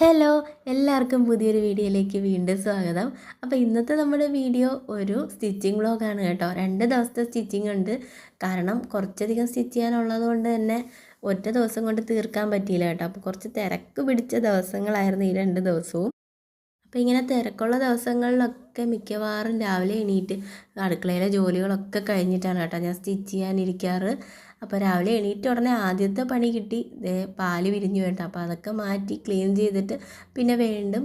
Hello, എല്ലാവർക്കും പുതിയൊരു വീഡിയോയിലേക്ക് വീണ്ടും സ്വാഗതം. അപ്പോൾ ഇന്നത്തെ നമ്മുടെ വീഡിയോ ഒരു സ്റ്റിച്ചിങ് വ്ളോഗാണ് കേട്ടോ. 2 ദിവസത്തെ സ്റ്റിച്ചിങ് ഉണ്ട്. കാരണം കുറച്ചധികം സ്റ്റിച്ച് ചെയ്യാനുള്ളത് കൊണ്ട് തന്നെ ഒറ്റ ദിവസം കൊണ്ട് തീർക്കാൻ പറ്റിയില്ല കേട്ടോ. അപ്പോൾ കുറച്ച് തിരക്ക് പിടിച്ച ദിവസങ്ങളായിരുന്നു ഈ 2 ദിവസവും. അപ്പോൾ ഇങ്ങനെ തിരക്കുള്ള ദിവസങ്ങളിലൊക്കെ മിക്കവാറും രാവിലെ എണീറ്റ് അടുക്കളയിലെ ജോലികളൊക്കെ കഴിഞ്ഞിട്ടാണ് കേട്ടോ ഞാൻ സ്റ്റിച്ച് ചെയ്യാനിരിക്കാറ്. അപ്പോൾ രാവിലെ എണീറ്റ ഉടനെ ആദ്യത്തെ പണി കിട്ടി, പാല് വിരിഞ്ഞു കേട്ടോ. അപ്പോൾ അതൊക്കെ മാറ്റി ക്ലീൻ ചെയ്തിട്ട് പിന്നെ വീണ്ടും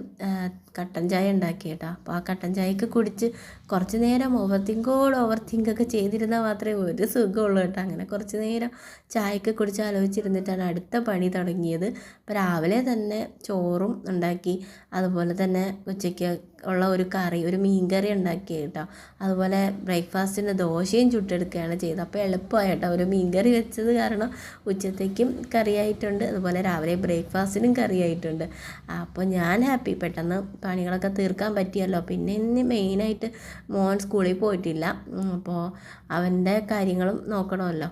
കട്ടൻ ചായ ഉണ്ടാക്കി കേട്ടോ. അപ്പോൾ ആ കട്ടൻ ചായയൊക്കെ കുടിച്ച് കുറച്ച് നേരം ഓവർ തിങ്കൊക്കെ ചെയ്തിരുന്നാൽ മാത്രമേ ഒരു സുഖമുള്ളൂ കേട്ടോ. അങ്ങനെ കുറച്ച് നേരം ചായയൊക്കെ കുടിച്ച് ആലോചിച്ചിരുന്നിട്ടാണ് അടുത്ത പണി തുടങ്ങിയത്. അപ്പോൾ രാവിലെ തന്നെ ചോറും ഉണ്ടാക്കി, അതുപോലെ തന്നെ ഉച്ചയ്ക്ക് ഉള്ള ഒരു മീൻ കറി ഉണ്ടാക്കി കേട്ടോ. അതുപോലെ ബ്രേക്ക്ഫാസ്റ്റിന് ദോശയും ചുട്ടെടുക്കുകയാണ് ചെയ്തത്. അപ്പോൾ എളുപ്പമായി കേട്ടോ, ഒരു മീൻ കറി വെച്ചത് കാരണം ഉച്ചത്തേക്കും കറിയായിട്ടുണ്ട്, അതുപോലെ രാവിലെ ബ്രേക്ക്ഫാസ്റ്റിനും കറിയായിട്ടുണ്ട്. അപ്പോൾ ഞാൻ ഹാപ്പി, പെട്ടെന്ന് പണികളൊക്കെ തീർക്കാൻ പറ്റിയല്ലോ. പിന്നെ ഇന്ന് മെയിനായിട്ട് മോൻ സ്കൂളിൽ പോയിട്ടില്ല, അപ്പോൾ അവൻ്റെ കാര്യങ്ങളും നോക്കണമല്ലോ.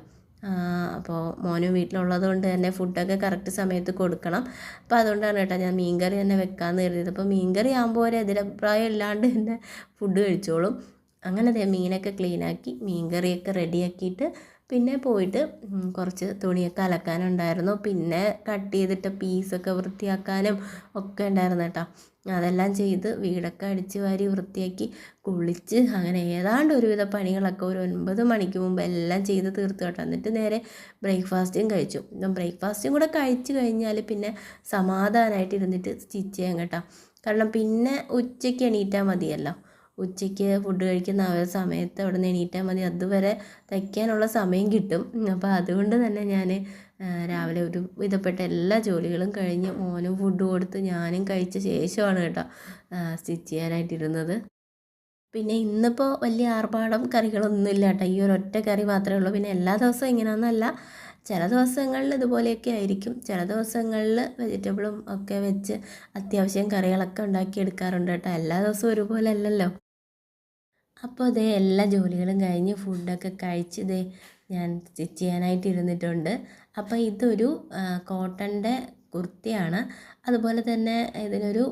അപ്പോൾ മോനും വീട്ടിലുള്ളത് കൊണ്ട് തന്നെ ഫുഡൊക്കെ കറക്റ്റ് സമയത്ത് കൊടുക്കണം. അപ്പോൾ അതുകൊണ്ടാണ് കേട്ടോ ഞാൻ മീൻകറി തന്നെ വെക്കാമെന്ന് കരുതിയത്. അപ്പോൾ മീൻകറി ആകുമ്പോൾ ഒരു എതിരഭിപ്രായം ഇല്ലാണ്ട് തന്നെ ഫുഡ് കഴിച്ചോളും. അങ്ങനെ മീനൊക്കെ ക്ലീനാക്കി മീൻകറിയൊക്കെ റെഡിയാക്കിയിട്ട് പിന്നെ പോയിട്ട് കുറച്ച് തുണിയൊക്കെ അലക്കാനുണ്ടായിരുന്നു. പിന്നെ കട്ട് ചെയ്തിട്ട് പീസൊക്കെ വൃത്തിയാക്കാനും ഒക്കെ ഉണ്ടായിരുന്നു കേട്ടോ. അതെല്ലാം ചെയ്ത് വീടൊക്കെ അടിച്ച് വാരി വൃത്തിയാക്കി കുളിച്ച് അങ്ങനെ ഏതാണ്ട് ഒരുവിധ പണികളൊക്കെ ഒരു 9 മണിക്ക് മുമ്പ് എല്ലാം ചെയ്ത് തീർത്തു കേട്ടോ. എന്നിട്ട് നേരെ ബ്രേക്ക്ഫാസ്റ്റും കഴിച്ചു. ബ്രേക്ക്ഫാസ്റ്റും കൂടെ കഴിച്ച് കഴിഞ്ഞാൽ പിന്നെ സമാധാനമായിട്ട് ഇരുന്നിട്ട് സ്റ്റിച്ച് ചെയ്യാൻ കേട്ടോ. കാരണം പിന്നെ ഉച്ചയ്ക്ക് എണീറ്റാൽ മതിയല്ലോ. ഉച്ചയ്ക്ക് ഫുഡ് കഴിക്കുന്ന ആ ഒരു സമയത്ത് അവിടെ നിന്ന് എണീറ്റാൽ മതി, അതുവരെ തയ്ക്കാനുള്ള സമയം കിട്ടും. അപ്പോൾ അതുകൊണ്ട് തന്നെ ഞാൻ രാവിലെ ഒരു വിധപ്പെട്ട എല്ലാ ജോലികളും കഴിഞ്ഞ് മോനും ഫുഡ് കൊടുത്ത് ഞാനും കഴിച്ച ശേഷമാണ് കേട്ടോ സ്റ്റിച്ച് ചെയ്യാനായിട്ടിരുന്നത്. പിന്നെ ഇന്നിപ്പോൾ വലിയ ആർഭാടം കറികളൊന്നുമില്ല കേട്ടോ, ഈ ഒരൊറ്റ കറി മാത്രമേ ഉള്ളൂ. പിന്നെ എല്ലാ ദിവസവും ഇങ്ങനെയൊന്നുമല്ല, ചില ദിവസങ്ങളിൽ ഇതുപോലെയൊക്കെ ആയിരിക്കും. ചില ദിവസങ്ങളിൽ വെജിറ്റബിളും ഒക്കെ വെച്ച് അത്യാവശ്യം കറികളൊക്കെ ഉണ്ടാക്കിയെടുക്കാറുണ്ട് കേട്ടോ. എല്ലാ ദിവസവും ഒരുപോലെ അല്ലല്ലോ. അപ്പോൾ എല്ലാ ജോലികളും കഴിഞ്ഞ് ഫുഡൊക്കെ കഴിച്ച് ഞാൻ സ്റ്റിച്ച് ചെയ്യാനായിട്ട് ഇരുന്നിട്ടുണ്ട്. അപ്പോൾ ഇതൊരു കോട്ടൻ്റെ കുർത്തിയാണ്. അതുപോലെ തന്നെ ഇതിനൊരു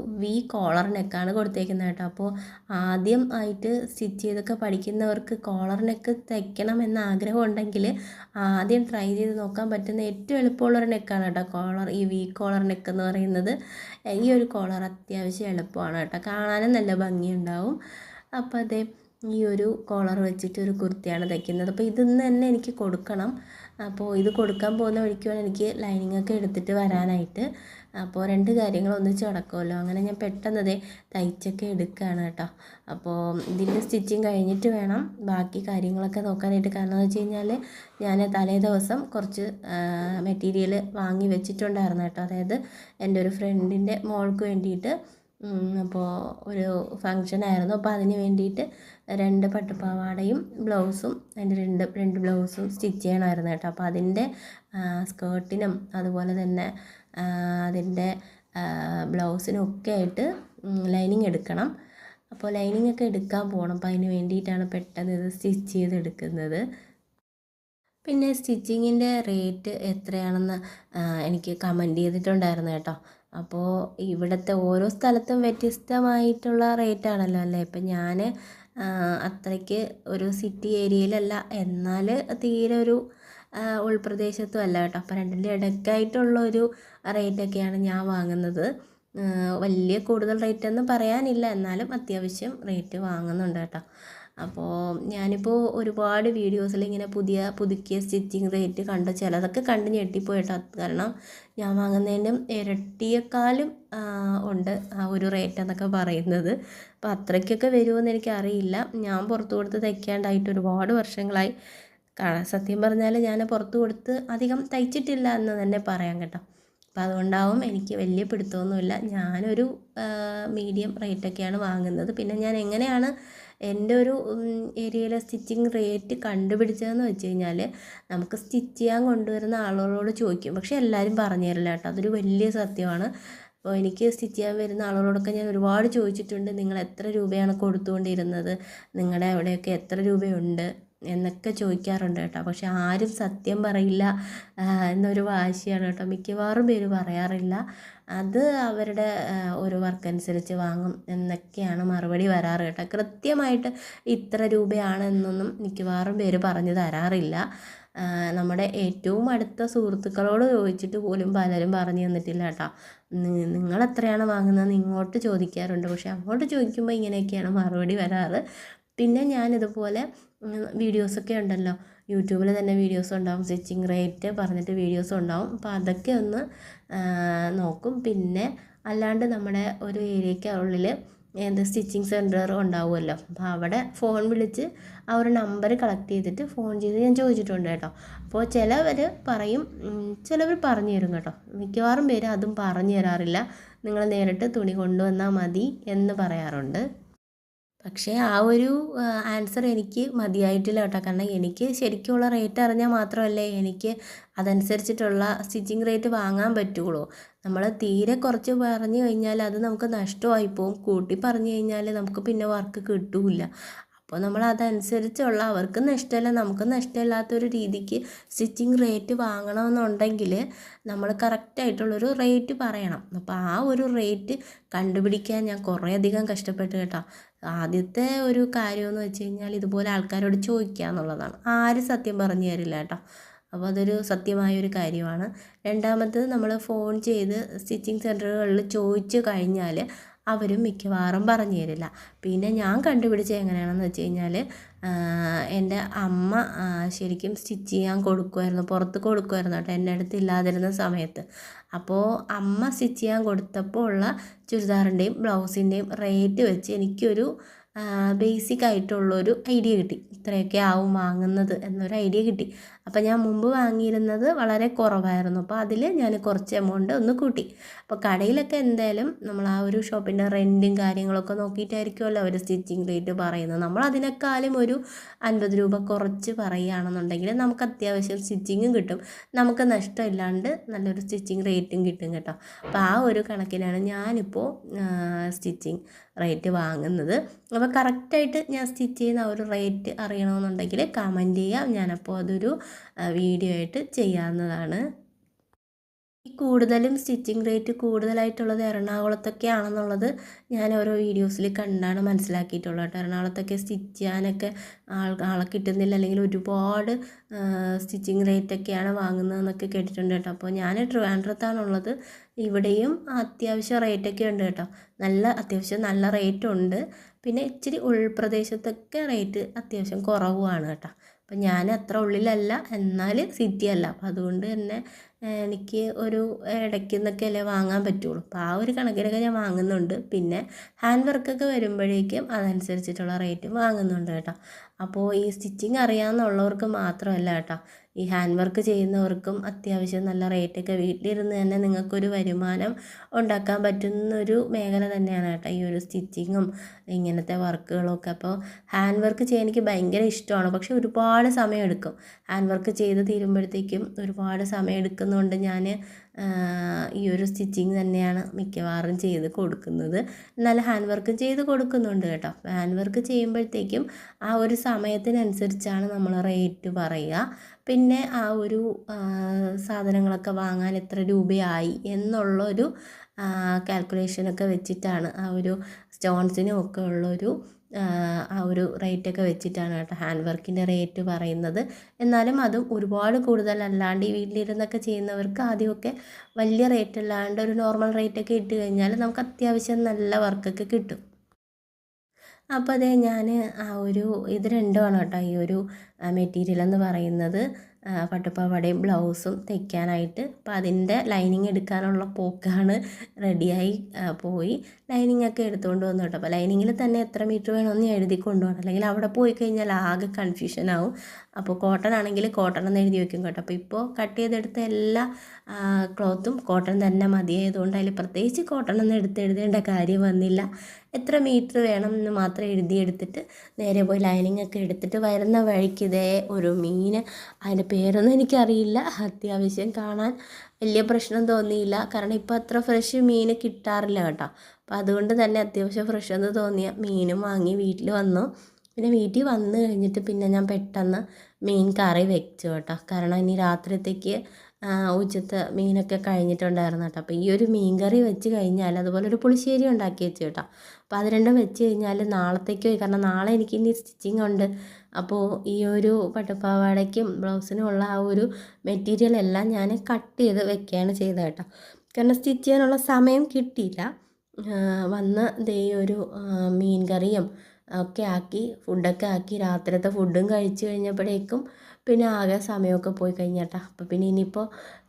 കോളർ നെക്കാണ് കൊടുത്തേക്കുന്നത് കേട്ടോ. അപ്പോൾ ആദ്യം ആയിട്ട് സ്റ്റിച്ച് ചെയ്തൊക്കെ പഠിക്കുന്നവർക്ക് കോളർ നെക്ക് തയ്ക്കണം ആഗ്രഹം ഉണ്ടെങ്കിൽ ആദ്യം ട്രൈ ചെയ്ത് നോക്കാൻ പറ്റുന്ന ഏറ്റവും എളുപ്പമുള്ളൊരു നെക്കാണ് കേട്ടോ കോളർ നെക്ക് എന്ന് പറയുന്നത്. ഈ ഒരു കോളർ അത്യാവശ്യം എളുപ്പമാണ് കേട്ടോ, കാണാനും നല്ല ഭംഗിയുണ്ടാവും. അപ്പോൾ ഈ ഒരു കോളർ വെച്ചിട്ട് ഒരു കുർത്തിയാണ് തയ്ക്കുന്നത്. അപ്പോൾ ഇതിന്ന് തന്നെ എനിക്ക് കൊടുക്കണം. അപ്പോൾ ഇത് കൊടുക്കാൻ പോകുന്ന വഴിക്ക് വേണം എനിക്ക് ലൈനിങ്ങൊക്കെ എടുത്തിട്ട് വരാനായിട്ട്. അപ്പോൾ 2 കാര്യങ്ങൾ ഒന്നിച്ച് നടക്കുമല്ലോ. അങ്ങനെ ഞാൻ പെട്ടെന്ന് തയ്ച്ചൊക്കെ എടുക്കുകയാണ് കേട്ടോ. അപ്പോൾ ഇതിൻ്റെ സ്റ്റിച്ചിങ് കഴിഞ്ഞിട്ട് വേണം ബാക്കി കാര്യങ്ങളൊക്കെ നോക്കാനായിട്ട്. കാരണം എന്ന് വെച്ച് കഴിഞ്ഞാൽ ഞാൻ തലേ ദിവസം കുറച്ച് മെറ്റീരിയൽ വാങ്ങി വെച്ചിട്ടുണ്ടായിരുന്നു കേട്ടോ. അതായത് എൻ്റെ ഒരു ഫ്രണ്ടിൻ്റെ മോൾക്ക് വേണ്ടിയിട്ട് അപ്പോൾ ഒരു ഫങ്ഷനായിരുന്നു. അപ്പോൾ അതിന് വേണ്ടിയിട്ട് 2 പട്ടുപാവാടയും ബ്ലൗസും അതിൻ്റെ രണ്ട് ബ്ലൗസും സ്റ്റിച്ച് ചെയ്യണമായിരുന്നു കേട്ടോ. അപ്പോൾ അതിൻ്റെ സ്കേർട്ടിനും അതുപോലെ തന്നെ അതിൻ്റെ ബ്ലൗസിനും ഒക്കെ ആയിട്ട് ലൈനിങ് എടുക്കണം. അപ്പോൾ ലൈനിങ് ഒക്കെ എടുക്കാൻ പോകണം. അപ്പോൾ അതിന് വേണ്ടിയിട്ടാണ് പെട്ടെന്ന് ഇത് സ്റ്റിച്ച് ചെയ്തെടുക്കുന്നത്. പിന്നെ സ്റ്റിച്ചിങ്ങിൻ്റെ റേറ്റ് എത്രയാണെന്ന് എനിക്ക് കമൻറ്റ് ചെയ്തിട്ടുണ്ടായിരുന്നു കേട്ടോ. അപ്പോൾ ഇവിടുത്തെ ഓരോ സ്ഥലത്തും വ്യത്യസ്തമായിട്ടുള്ള റേറ്റാണല്ലോ അല്ലേ. ഇപ്പം ഞാൻ അത്രയ്ക്ക് ഒരു സിറ്റി ഏരിയയിലല്ല, എന്നാൽ തീരെ ഒരു ഉൾപ്രദേശത്തും അല്ല കേട്ടോ. അപ്പോൾ രണ്ടിൻ്റെ ഇടയ്ക്കായിട്ടുള്ളൊരു റേറ്റൊക്കെയാണ് ഞാൻ വാങ്ങുന്നത്. വലിയ കൂടുതൽ റേറ്റൊന്നും പറയാനില്ല, എന്നാലും അത്യാവശ്യം റേറ്റ് വാങ്ങുന്നുണ്ട് കേട്ടോ. അപ്പോൾ ഞാനിപ്പോൾ ഒരുപാട് വീഡിയോസിൽ ഇങ്ങനെ പുതുക്കിയ സ്റ്റിച്ചിങ് റേറ്റ് കണ്ട് ചിലതൊക്കെ കണ്ട് ഞെട്ടിപ്പോയി കേട്ടോ. കാരണം ഞാൻ വാങ്ങുന്നതിനും ഇരട്ടിയേക്കാളും ഉണ്ട് ആ ഒരു റേറ്റ് എന്നൊക്കെ പറയുന്നത്. അപ്പോൾ അത്രയ്ക്കൊക്കെ വരുമെന്ന് എനിക്കറിയില്ല. ഞാൻ പുറത്ത് കൊടുത്ത് തയ്ക്കാണ്ടായിട്ട് ഒരുപാട് വർഷങ്ങളായി. സത്യം പറഞ്ഞാൽ ഞാൻ പുറത്ത് കൊടുത്ത് അധികം തയ്ച്ചിട്ടില്ല എന്ന് തന്നെ പറയാം കേട്ടോ. അപ്പോൾ അതുകൊണ്ടാവും എനിക്ക് വലിയ പിടുത്തമൊന്നുമില്ല. ഞാനൊരു മീഡിയം റേറ്റൊക്കെയാണ് വാങ്ങുന്നത്. പിന്നെ ഞാൻ എങ്ങനെയാണ് എൻ്റെ ഒരു ഏരിയയിലെ സ്റ്റിച്ചിങ് റേറ്റ് കണ്ടുപിടിച്ചതെന്ന് വെച്ച് കഴിഞ്ഞാൽ, നമുക്ക് സ്റ്റിച്ച് ചെയ്യാൻ കൊണ്ടുവരുന്ന ആളുകളോട് ചോദിക്കും, പക്ഷേ എല്ലാവരും പറഞ്ഞു തരില്ല കേട്ടോ. അതൊരു വലിയ സത്യമാണ്. അപ്പോൾ എനിക്ക് സ്റ്റിച്ച് ചെയ്യാൻ വരുന്ന ആളുകളോടൊക്കെ ഞാൻ ഒരുപാട് ചോദിച്ചിട്ടുണ്ട്, നിങ്ങൾ എത്ര രൂപയാണ് കൊടുത്തുകൊണ്ടിരുന്നത്, നിങ്ങളുടെ അവിടെയൊക്കെ എത്ര രൂപയുണ്ട് എന്നൊക്കെ ചോദിക്കാറുണ്ട് കേട്ടോ. പക്ഷെ ആരും സത്യം പറയില്ല എന്നൊരു വാശിയാണ് കേട്ടോ. മിക്കവാറും പേര് പറയാറില്ല. അത് അവരുടെ ഒരു വർക്ക് അനുസരിച്ച് വാങ്ങും എന്നൊക്കെയാണ് മറുപടി വരാറ് കേട്ടോ. കൃത്യമായിട്ട് ഇത്ര രൂപയാണെന്നൊന്നും മിക്കവാറും പേര് പറഞ്ഞു തരാറില്ല. നമ്മുടെ ഏറ്റവും അടുത്ത സുഹൃത്തുക്കളോട് ചോദിച്ചിട്ട് പോലും പലരും പറഞ്ഞു തന്നിട്ടില്ല കേട്ടോ. നിങ്ങളെത്രയാണ് വാങ്ങുന്നതെന്ന് ഇങ്ങോട്ട് ചോദിക്കാറുണ്ട്, പക്ഷെ അങ്ങോട്ട് ചോദിക്കുമ്പോൾ ഇങ്ങനെയൊക്കെയാണ് മറുപടി വരാറ്. പിന്നെ ഞാനിതുപോലെ വീഡിയോസൊക്കെ ഉണ്ടല്ലോ, യൂട്യൂബിൽ തന്നെ വീഡിയോസ് ഉണ്ടാവും, സ്റ്റിച്ചിങ് റേറ്റ് പറഞ്ഞിട്ട് വീഡിയോസ് ഉണ്ടാവും. അപ്പോൾ അതൊക്കെ ഒന്ന് നോക്കും. പിന്നെ അല്ലാണ്ട് നമ്മുടെ ഒരു ഏരിയയ്ക്കുള്ളിൽ സ്റ്റിച്ചിങ് സെൻറ്റർ ഉണ്ടാവുമല്ലോ, അപ്പോൾ അവിടെ ഫോൺ വിളിച്ച് ആ ഒരു നമ്പർ കളക്ട് ചെയ്തിട്ട് ഫോൺ ചെയ്ത് ഞാൻ ചോദിച്ചിട്ടുണ്ട് കേട്ടോ. അപ്പോൾ ചിലവർ പറയും, ചിലവർ പറഞ്ഞു തരും കേട്ടോ. മിക്കവാറും പേര് അതും പറഞ്ഞു തരാറില്ല, നിങ്ങൾ നേരിട്ട് തുണി കൊണ്ടുവന്നാൽ മതി എന്ന് പറയാറുണ്ട്. പക്ഷേ ആ ഒരു ആൻസർ എനിക്ക് മതിയായിട്ടില്ല കേട്ടോ. കാരണം എനിക്ക് ശരിക്കുമുള്ള റേറ്റ് അറിഞ്ഞാൽ മാത്രമല്ലേ എനിക്ക് അതനുസരിച്ചിട്ടുള്ള സ്റ്റിച്ചിങ് റേറ്റ് വാങ്ങാൻ പറ്റുള്ളൂ. നമ്മൾ തീരെ കുറച്ച് പറഞ്ഞു കഴിഞ്ഞാൽ അത് നമുക്ക് നഷ്ടമായി പോകും. കൂട്ടി പറഞ്ഞു കഴിഞ്ഞാൽ നമുക്ക് പിന്നെ വർക്ക് കിട്ടില്ല. അപ്പോൾ നമ്മൾ അതനുസരിച്ചുള്ള അവർക്കും നഷ്ടമല്ല നമുക്കും നഷ്ടമില്ലാത്തൊരു രീതിക്ക് സ്റ്റിച്ചിങ് റേറ്റ് വാങ്ങണമെന്നുണ്ടെങ്കിൽ നമ്മൾ കറക്റ്റായിട്ടുള്ളൊരു റേറ്റ് പറയണം. അപ്പോൾ ആ ഒരു റേറ്റ് കണ്ടുപിടിക്കാൻ ഞാൻ കുറേയധികം കഷ്ടപ്പെട്ടു കേട്ടോ. ആദ്യത്തെ ഒരു കാര്യമെന്ന് വെച്ച് കഴിഞ്ഞാൽ ഇതുപോലെ ആൾക്കാരോട് ചോദിക്കുക എന്നുള്ളതാണ്. ആരും സത്യം പറഞ്ഞു തരില്ല കേട്ടോ. അപ്പോൾ അതൊരു സത്യമായൊരു കാര്യമാണ്. രണ്ടാമത്തത്, നമ്മൾ ഫോൺ ചെയ്ത് സ്റ്റിച്ചിങ് സെൻറ്ററുകളിൽ ചോദിച്ചു കഴിഞ്ഞാൽ അവരും മിക്കവാറും പറഞ്ഞു തരില്ല. പിന്നെ ഞാൻ കണ്ടുപിടിച്ചത് എങ്ങനെയാണെന്ന് വെച്ച് കഴിഞ്ഞാൽ, എൻ്റെ അമ്മ ശരിക്കും സ്റ്റിച്ച് ചെയ്യാൻ കൊടുക്കുമായിരുന്നു, പുറത്ത് കൊടുക്കുമായിരുന്നു കേട്ടോ, എൻ്റെ അടുത്ത് ഇല്ലാതിരുന്ന സമയത്ത്. അപ്പോൾ അമ്മ സ്റ്റിച്ച് ചെയ്യാൻ കൊടുത്തപ്പോൾ ഉള്ള ചുരിദാറിൻ്റെയും ബ്ലൗസിൻ്റെയും റേറ്റ് വെച്ച് എനിക്കൊരു ബേസിക് ആയിട്ടുള്ളൊരു ഐഡിയ കിട്ടി. ഇത്രയൊക്കെ ആവും വാങ്ങുന്നത് എന്നൊരു ഐഡിയ കിട്ടി. അപ്പോൾ ഞാൻ മുമ്പ് വാങ്ങിയിരുന്നത് വളരെ കുറവായിരുന്നു. അപ്പോൾ അതിൽ ഞാൻ കുറച്ച് എമൗണ്ട് ഒന്ന് കൂട്ടി. അപ്പോൾ കടയിലൊക്കെ എന്തായാലും നമ്മൾ ആ ഒരു ഷോപ്പിൻ്റെ റെൻറ്റും കാര്യങ്ങളൊക്കെ നോക്കിയിട്ടായിരിക്കുമല്ലോ അവർ സ്റ്റിച്ചിങ് റേറ്റ് പറയുന്നത്. നമ്മൾ അതിനേക്കാളും ഒരു 50 രൂപ കുറച്ച് പറയുകയാണെന്നുണ്ടെങ്കിൽ നമുക്ക് അത്യാവശ്യം സ്റ്റിച്ചിങ്ങും കിട്ടും, നമുക്ക് നഷ്ടമില്ലാണ്ട് നല്ലൊരു സ്റ്റിച്ചിങ് റേറ്റും കിട്ടും കേട്ടോ. അപ്പോൾ ആ ഒരു കണക്കിനാണ് ഞാനിപ്പോൾ സ്റ്റിച്ചിങ് റേറ്റ് വാങ്ങുന്നത്. അപ്പോൾ കറക്റ്റായിട്ട് ഞാൻ സ്റ്റിച്ച് ചെയ്യുന്ന ഒരു റേറ്റ് അറിയണമെന്നുണ്ടെങ്കിൽ കമൻറ്റ് ചെയ്യാം, ഞാനപ്പോൾ അതൊരു വീഡിയോ ആയിട്ട് ചെയ്യാവുന്നതാണ്. ഈ കൂടുതലും സ്റ്റിച്ചിങ് റേറ്റ് കൂടുതലായിട്ടുള്ളത് എറണാകുളത്തൊക്കെ ആണെന്നുള്ളത് ഞാൻ ഓരോ വീഡിയോസിൽ കണ്ടാണ് മനസ്സിലാക്കിയിട്ടുള്ളത് കേട്ടോ. എറണാകുളത്തൊക്കെ സ്റ്റിച്ച് ചെയ്യാനൊക്കെ ആളെ കിട്ടുന്നില്ല, അല്ലെങ്കിൽ ഒരുപാട് സ്റ്റിച്ചിങ് റേറ്റൊക്കെയാണ് വാങ്ങുന്നതെന്നൊക്കെ കേട്ടിട്ടുണ്ട് കേട്ടോ. അപ്പോൾ ഞാൻ ട്രിവാൻഡ്രത്താണുള്ളത്, ഇവിടെയും അത്യാവശ്യം റേറ്റൊക്കെ ഉണ്ട് കേട്ടോ. അത്യാവശ്യം നല്ല റേറ്റ് ഉണ്ട്. പിന്നെ ഇച്ചിരി ഉൾപ്രദേശത്തൊക്കെ റേറ്റ് അത്യാവശ്യം കുറവുമാണ് കേട്ടോ. അപ്പം ഞാൻ അത്ര ഉള്ളിലല്ല, എന്നാൽ സിറ്റി അല്ല. അപ്പം അതുകൊണ്ട് തന്നെ എനിക്ക് ഒരു ഇടയ്ക്ക് നിന്നൊക്കെ അല്ലേ വാങ്ങാൻ പറ്റുള്ളൂ. അപ്പോൾ ആ ഒരു കണക്കിനൊക്കെ ഞാൻ വാങ്ങുന്നുണ്ട്. പിന്നെ ഹാൻഡ് വർക്കൊക്കെ വരുമ്പോഴേക്കും അതനുസരിച്ചിട്ടുള്ള റേറ്റും വാങ്ങുന്നുണ്ട് കേട്ടോ. അപ്പോൾ ഈ സ്റ്റിച്ചിങ് അറിയാമെന്നുള്ളവർക്ക് മാത്രമല്ല കേട്ടോ, ഈ ഹാൻഡ് വർക്ക് ചെയ്യുന്നവർക്കും അത്യാവശ്യം നല്ല റേറ്റൊക്കെ വീട്ടിലിരുന്ന് തന്നെ നിങ്ങൾക്കൊരു വരുമാനം ഉണ്ടാക്കാൻ പറ്റുന്നൊരു മേഖല തന്നെയാണ് കേട്ടോ ഈ ഒരു സ്റ്റിച്ചിങ്ങും ഇങ്ങനത്തെ വർക്കുകളൊക്കെ. അപ്പോൾ ഹാൻഡ് വർക്ക് ചെയ്യാൻ എനിക്ക് ഭയങ്കര ഇഷ്ടമാണ്, പക്ഷെ ഒരുപാട് സമയമെടുക്കും. ഹാൻഡ് വർക്ക് ചെയ്ത് തീരുമ്പോഴത്തേക്കും ഒരുപാട് സമയം എടുക്കുന്നതുകൊണ്ട് ഞാൻ ഈ ഒരു സ്റ്റിച്ചിങ് തന്നെയാണ് മിക്കവാറും ചെയ്ത് കൊടുക്കുന്നത്. എന്നാൽ ഹാൻഡ് വർക്കും ചെയ്ത് കൊടുക്കുന്നുണ്ട് കേട്ടോ. ഹാൻഡ് വർക്ക് ചെയ്യുമ്പോഴത്തേക്കും ആ ഒരു സമയത്തിനനുസരിച്ചാണ് നമ്മൾ റേറ്റ് പറയുക. പിന്നെ ആ ഒരു സാധനങ്ങളൊക്കെ വാങ്ങാൻ എത്ര രൂപയായി എന്നുള്ളൊരു കാൽക്കുലേഷനൊക്കെ വെച്ചിട്ടാണ് ആ ഒരു സ്റ്റോൺസിനും ഒക്കെ ഉള്ളൊരു ആ ഒരു റേറ്റൊക്കെ വെച്ചിട്ടാണ് കേട്ടോ ഹാൻഡ് വർക്കിൻ്റെ റേറ്റ് പറയുന്നത്. എന്നാലും അതും ഒരുപാട് കൂടുതലല്ലാണ്ട് ഈ വീട്ടിലിരുന്നൊക്കെ ചെയ്യുന്നവർക്ക് ആദ്യമൊക്കെ വലിയ റേറ്റ് അല്ലാണ്ട് ഒരു നോർമൽ റേറ്റൊക്കെ ഇട്ട് കഴിഞ്ഞാൽ നമുക്ക് അത്യാവശ്യം നല്ല വർക്കൊക്കെ കിട്ടും. അപ്പോൾ അതേ ഞാൻ ഇത് രണ്ടുമാണ് കേട്ടോ ഈ ഒരു മെറ്റീരിയൽ എന്ന് പറയുന്നത്, പട്ടുപാവാടയും ബ്ലൗസും തയ്ക്കാനായിട്ട്. അപ്പോൾ അതിൻ്റെ ലൈനിങ് എടുക്കാനുള്ള പോക്കാണ്. റെഡിയായി പോയി ലൈനിങ് ഒക്കെ എടുത്തുകൊണ്ട് വന്നു കേട്ടോ. അപ്പോൾ ലൈനിങ്ങിൽ തന്നെ എത്ര മീറ്റർ വേണമെന്ന് എഴുതി കൊണ്ടുപോകണം, അല്ലെങ്കിൽ അവിടെ പോയി കഴിഞ്ഞാൽ ആകെ കൺഫ്യൂഷൻ ആവും. അപ്പോൾ കോട്ടൺ ആണെങ്കിൽ കോട്ടൺ എന്ന് എഴുതി വയ്ക്കും കേട്ടോ. അപ്പോൾ ഇപ്പോൾ കട്ട് ചെയ്തെടുത്ത എല്ലാ ക്ലോത്തും കോട്ടൺ തന്നെ മതിയായതുകൊണ്ട് അതിൽ പ്രത്യേകിച്ച് കോട്ടൺ ഒന്നും എഴുതേണ്ട കാര്യം വന്നില്ല. എത്ര മീറ്റർ വേണം എന്ന് മാത്രം എഴുതിയെടുത്തിട്ട് നേരെ പോയി ലൈനിങ് ഒക്കെ എടുത്തിട്ട് വരുന്ന വഴിക്ക് ഇതേ ഒരു മീൻ, അതിൻ്റെ പേരൊന്നും എനിക്കറിയില്ല, അത്യാവശ്യം കാണാൻ വലിയ പ്രശ്നം തോന്നിയില്ല. കാരണം ഇപ്പോൾ അത്ര ഫ്രഷ് മീൻ കിട്ടാറില്ല കേട്ടോ. അപ്പോൾ അതുകൊണ്ട് തന്നെ അത്യാവശ്യം ഫ്രഷ് എന്ന് തോന്നിയ മീനും വാങ്ങി വീട്ടിൽ വന്നു. പിന്നെ വീട്ടിൽ വന്നു കഴിഞ്ഞിട്ട് പിന്നെ ഞാൻ പെട്ടെന്ന് മീൻ കറി വെച്ചു കേട്ടോ. കാരണം ഇനി രാത്രിത്തേക്ക് ഉച്ചത്തെ മീനൊക്കെ കഴിഞ്ഞിട്ടുണ്ടായിരുന്നു കേട്ടോ. അപ്പോൾ ഈ ഒരു മീൻ കറി വെച്ച് കഴിഞ്ഞാൽ അതുപോലെ ഒരു പുളിശ്ശേരി ഉണ്ടാക്കി വെച്ചു കേട്ടോ. അപ്പോൾ അത് രണ്ടും വെച്ച് കഴിഞ്ഞാൽ നാളത്തേക്ക്, കാരണം നാളെ എനിക്ക് ഇനി സ്റ്റിച്ചിങ് ഉണ്ട്. അപ്പോൾ ഈ ഒരു പട്ടുപാവാടയ്ക്കും ബ്ലൗസിനും ഉള്ള ആ ഒരു മെറ്റീരിയൽ എല്ലാം ഞാൻ കട്ട് ചെയ്ത് വെക്കുകയാണ് ചെയ്തത് കേട്ടോ. കാരണം സ്റ്റിച്ച് ചെയ്യാനുള്ള സമയം കിട്ടിയില്ല. വന്ന് ദേ ഒരു മീൻ കറിയും ഒക്കെ ആക്കി, ഫുഡൊക്കെ ആക്കി, രാത്രിയത്തെ ഫുഡും കഴിച്ച് കഴിഞ്ഞപ്പോഴേക്കും പിന്നെ ആകെ സമയമൊക്കെ പോയി കഴിഞ്ഞാട്ടാ. അപ്പോൾ പിന്നെ ഇനിയിപ്പോൾ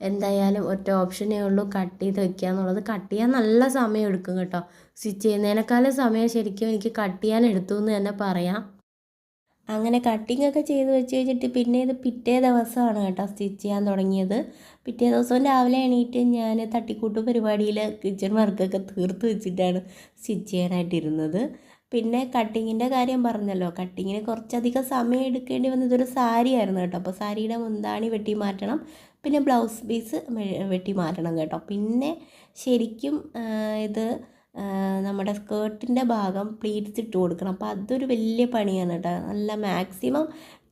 എന്തായാലും ഒറ്റ ഓപ്ഷനേ ഉള്ളൂ, കട്ട് ചെയ്ത് വെക്കുക എന്നുള്ളത്. കട്ട് ചെയ്യാൻ നല്ല സമയം എടുക്കും കേട്ടോ. സ്റ്റിച്ച് ചെയ്യുന്നതിനേക്കാളും സമയം ശരിക്കും എനിക്ക് കട്ട് ചെയ്യാൻ എടുത്തു എന്ന് തന്നെ പറയാം. അങ്ങനെ കട്ടിങ് ഒക്കെ ചെയ്ത് വെച്ച് കഴിഞ്ഞിട്ട് പിന്നെ ഇത് പിറ്റേ ദിവസമാണ് കേട്ടോ സ്റ്റിച്ച് ചെയ്യാൻ തുടങ്ങിയത്. പിറ്റേ ദിവസം രാവിലെ എണീറ്റ് ഞാൻ തട്ടിക്കൂട്ട് പരിപാടിയിൽ കിച്ചൺ വർക്കൊക്കെ തീർത്ത് വെച്ചിട്ടാണ് സ്റ്റിച്ച് ചെയ്യാനായിട്ടിരുന്നത്. പിന്നെ കട്ടിങ്ങിൻ്റെ കാര്യം പറഞ്ഞല്ലോ, കട്ടിങ്ങിന് കുറച്ചധികം സമയം എടുക്കേണ്ടി വന്നത്. ഇതൊരു സാരി ആയിരുന്നു കേട്ടോ. അപ്പോൾ സാരിയുടെ മുന്താണി വെട്ടി മാറ്റണം, പിന്നെ ബ്ലൗസ് പീസ് വെട്ടി മാറ്റണം കേട്ടോ. പിന്നെ ശരിക്കും ഇത് നമ്മുടെ സ്കേർട്ടിൻ്റെ ഭാഗം പ്ലീറ്റ്സ് ഇട്ട് കൊടുക്കണം. അപ്പോൾ അതൊരു വലിയ പണിയാണ് കേട്ടോ. നല്ല മാക്സിമം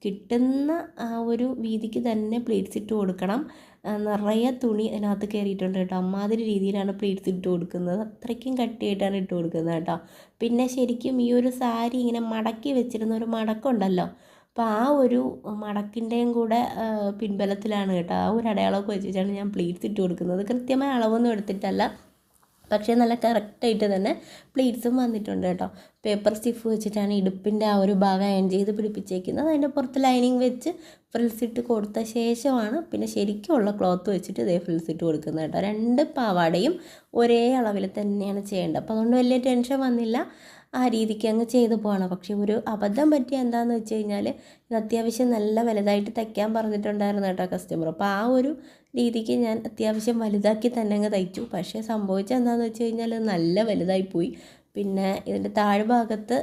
കിട്ടുന്ന ആ ഒരു വീതിക്ക് തന്നെ പ്ലീറ്റ്സ് ഇട്ട് കൊടുക്കണം. നിറയെ തുണി അതിനകത്ത് കയറിയിട്ടുണ്ട് കേട്ടോ. അമ്മാതിരി രീതിയിലാണ് പ്ലീറ്റ്സ് ഇട്ട് കൊടുക്കുന്നത്. അത്രയ്ക്കും കട്ടിയായിട്ടാണ് ഇട്ട് കൊടുക്കുന്നത് കേട്ടോ. പിന്നെ ശരിക്കും ഈ ഒരു സാരി ഇങ്ങനെ മടക്കി വെച്ചിരുന്ന ഒരു മടക്കമുണ്ടല്ലോ, അപ്പോൾ ആ ഒരു മടക്കിൻ്റെയും കൂടെ പിൻബലത്തിലാണ് കേട്ടോ, ആ ഒരു അടയാളമൊക്കെ വെച്ചിട്ടാണ് ഞാൻ പ്ലീറ്റ്സ് ഇട്ട് കൊടുക്കുന്നത്. കൃത്യമായ അളവൊന്നും എടുത്തിട്ടല്ല, പക്ഷേ നല്ല കറക്റ്റായിട്ട് തന്നെ പ്ലീറ്റ്സും വന്നിട്ടുണ്ട് കേട്ടോ. പേപ്പർ സ്റ്റിഫ് വെച്ചിട്ടാണ് ഇടുപ്പിൻ്റെ ആ ഒരു ഭാഗം അയൺ ചെയ്ത് പിടിപ്പിച്ചേക്കുന്നത്. അതിൻ്റെ പുറത്ത് ലൈനിങ് വെച്ച് ഫ്രിൽസ് ഇട്ട് കൊടുത്ത ശേഷമാണ് പിന്നെ ശരിക്കുമുള്ള ക്ലോത്ത് വെച്ചിട്ട് ഇതേ ഫ്രിൽസ് ഇട്ട് കൊടുക്കുന്നത് കേട്ടോ. രണ്ട് പാവാടയും ഒരേ അളവിൽ തന്നെയാണ് ചെയ്യേണ്ടത്. അപ്പോൾ അതുകൊണ്ട് വലിയ ടെൻഷൻ വന്നില്ല, ആ രീതിക്ക് അങ്ങ് ചെയ്തു പോകണം. പക്ഷേ ഒരു അബദ്ധം പറ്റിയ എന്താണെന്ന് വെച്ച് കഴിഞ്ഞാൽ ഇത് അത്യാവശ്യം നല്ല വലുതായിട്ട് തയ്ക്കാൻ പറഞ്ഞിട്ടുണ്ടായിരുന്നു കേട്ടോ കസ്റ്റമർ. അപ്പോൾ ആ ഒരു രീതിക്ക് ഞാൻ അത്യാവശ്യം വലുതാക്കി തന്നെ അങ്ങ് തയ്ച്ചു. പക്ഷേ സംഭവിച്ചത് എന്താണെന്ന് വെച്ച് കഴിഞ്ഞാൽ നല്ല വലുതായിപ്പോയി. പിന്നെ ഇതിൻ്റെ താഴ്ഭാഗത്ത്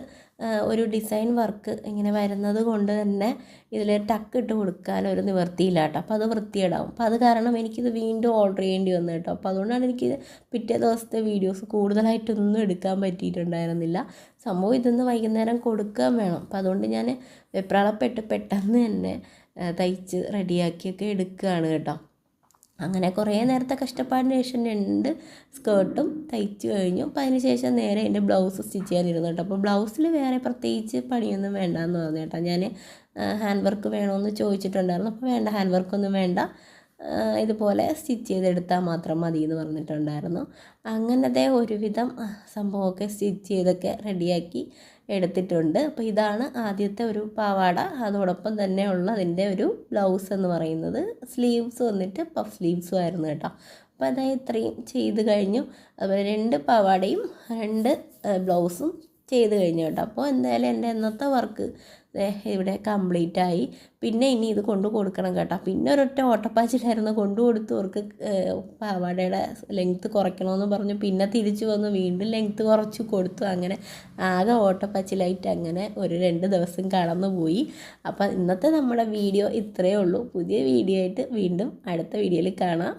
ഒരു ഡിസൈൻ വർക്ക് ഇങ്ങനെ വരുന്നത് കൊണ്ട് തന്നെ ഇതിൽ ടക്ക് ഇട്ട് കൊടുക്കാൻ ഒരു നിവർത്തിയില്ല കേട്ടോ. അപ്പോൾ അത് വൃത്തികേടാവും. അപ്പോൾ അത് കാരണം എനിക്കിത് വീണ്ടും ഓർഡർ ചെയ്യേണ്ടി വന്നു കേട്ടോ. അപ്പോൾ അതുകൊണ്ടാണ് എനിക്ക് പിറ്റേ ദിവസത്തെ വീഡിയോസ് കൂടുതലായിട്ടൊന്നും എടുക്കാൻ പറ്റിയിട്ടുണ്ടായിരുന്നില്ല. സംഭവം ഇതൊന്ന് വൈകുന്നേരം കൊടുക്കാൻ വേണം. അപ്പോൾ അതുകൊണ്ട് ഞാൻ വെപ്രാളപ്പെട്ട് പെട്ടെന്ന് തന്നെ തയ്ച്ച് റെഡിയാക്കിയൊക്കെ എടുക്കുകയാണ് കേട്ടോ. അങ്ങനെ കുറേ നേരത്തെ കഷ്ടപ്പാടിന് ശേഷം 2 സ്കേർട്ടും തയ്ച്ച് കഴിഞ്ഞു. അപ്പോൾ അതിന് ശേഷം നേരെ എൻ്റെ ബ്ലൗസ് സ്റ്റിച്ച് ചെയ്യാനിരുന്നു കേട്ടോ. അപ്പോൾ ബ്ലൗസിൽ വേറെ പ്രത്യേകിച്ച് പണിയൊന്നും വേണ്ടാന്ന് പറഞ്ഞു കേട്ടോ. ഞാൻ ഹാൻഡ് വർക്ക് വേണമെന്ന് ചോദിച്ചിട്ടുണ്ടായിരുന്നു. അപ്പോൾ വേണ്ട, ഹാൻഡ് വർക്കൊന്നും വേണ്ട, ഇതുപോലെ സ്റ്റിച്ച് ചെയ്തെടുത്താൽ മാത്രം മതി എന്ന് പറഞ്ഞിട്ടുണ്ടായിരുന്നു. അങ്ങനത്തെ ഒരുവിധം സംഭവമൊക്കെ സ്റ്റിച്ച് ചെയ്തൊക്കെ റെഡിയാക്കി എടുത്തിട്ടുണ്ട്. അപ്പോൾ ഇതാണ് ആദ്യത്തെ ഒരു പാവാട. അതോടൊപ്പം തന്നെ ഉള്ള അതിൻ്റെ ഒരു ബ്ലൗസ് എന്ന് പറയുന്നത്. സ്ലീവ്സ് വന്നിട്ട് പഫ് സ്ലീവ്സും ആയിരുന്നു കേട്ടോ. അപ്പോൾ അതായത് ഇത്രയും ചെയ്ത് കഴിഞ്ഞു. അതുപോലെ 2 പാവാടയും 2 ബ്ലൗസും ചെയ്ത് കഴിഞ്ഞു കേട്ടോ. അപ്പോൾ എന്തായാലും എൻ്റെ ഇന്നത്തെ വർക്ക് ഇവിടെ കംപ്ലീറ്റ് ആയി. പിന്നെ ഇനി ഇത് കൊണ്ടു കൊടുക്കണം കേട്ടോ. പിന്നെ ഒരൊറ്റ ഓട്ടപ്പാച്ചിലായിരുന്നു. കൊണ്ടു കൊടുത്തവർക്ക് പാവാടയുടെ ലെങ്ത്ത് കുറയ്ക്കണമെന്ന് പറഞ്ഞു. പിന്നെ തിരിച്ചു വന്നു വീണ്ടും ലെങ്ത്ത് കുറച്ച് കൊടുത്തു. അങ്ങനെ ആകെ ഓട്ടപ്പാച്ചിലായിട്ട് അങ്ങനെ ഒരു 2 ദിവസം കടന്നു പോയി. അപ്പം ഇന്നത്തെ നമ്മുടെ വീഡിയോ ഇത്രയേ ഉള്ളൂ. പുതിയ വീഡിയോ ആയിട്ട് വീണ്ടും അടുത്ത വീഡിയോയിൽ കാണാം.